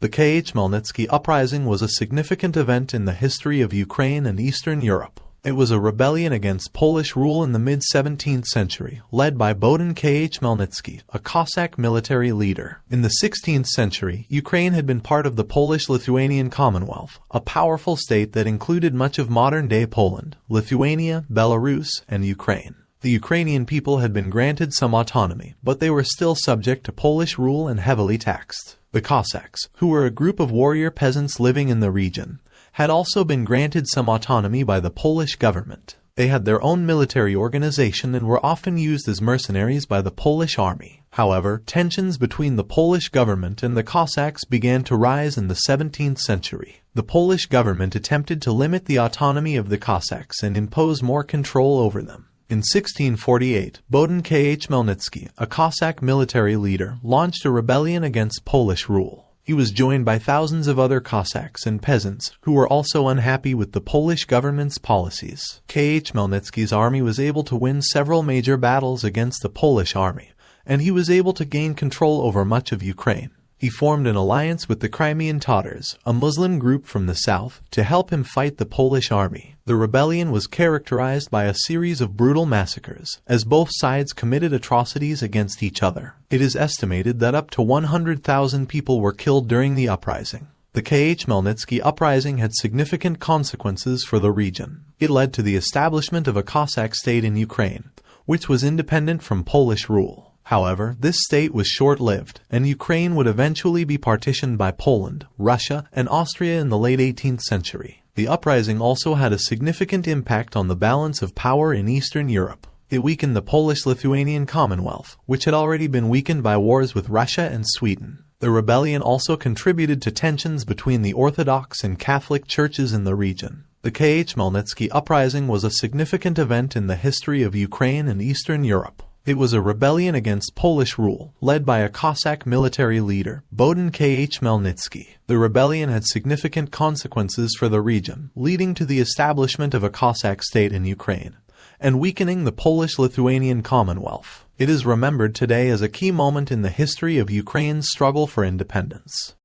The Khmelnytsky Uprising was a significant event in the history of Ukraine and Eastern Europe. It was a rebellion against Polish rule in the mid-17th century, led by Bohdan Khmelnytsky, a Cossack military leader. In the 16th century, Ukraine had been part of the Polish-Lithuanian Commonwealth, a powerful state that included much of modern-day Poland, Lithuania, Belarus, and Ukraine. The Ukrainian people had been granted some autonomy, but they were still subject to Polish rule and heavily taxed. The Cossacks, who were a group of warrior peasants living in the region, had also been granted some autonomy by the Polish government. They had their own military organization and were often used as mercenaries by the Polish army. However, tensions between the Polish government and the Cossacks began to rise in the 17th century. The Polish government attempted to limit the autonomy of the Cossacks and impose more control over them. In 1648, Bohdan Khmelnytsky, a Cossack military leader, launched a rebellion against Polish rule. He was joined by thousands of other Cossacks and peasants who were also unhappy with the Polish government's policies. Khmelnytsky's army was able to win several major battles against the Polish army, and he was able to gain control over much of Ukraine. He formed an alliance with the Crimean Tatars, a Muslim group from the south, to help him fight the Polish army. The rebellion was characterized by a series of brutal massacres, as both sides committed atrocities against each other. It is estimated that up to 100,000 people were killed during the uprising. The Khmelnytsky Uprising had significant consequences for the region. It led to the establishment of a Cossack state in Ukraine, which was independent from Polish rule. However, this state was short-lived, and Ukraine would eventually be partitioned by Poland, Russia, and Austria in the late 18th century. The uprising also had a significant impact on the balance of power in Eastern Europe. It weakened the Polish-Lithuanian Commonwealth, which had already been weakened by wars with Russia and Sweden. The rebellion also contributed to tensions between the Orthodox and Catholic churches in the region. The Khmelnytsky Uprising was a significant event in the history of Ukraine and Eastern Europe. It was a rebellion against Polish rule, led by a Cossack military leader, Bohdan Khmelnytsky. The rebellion had significant consequences for the region, leading to the establishment of a Cossack state in Ukraine, and weakening the Polish-Lithuanian Commonwealth. It is remembered today as a key moment in the history of Ukraine's struggle for independence.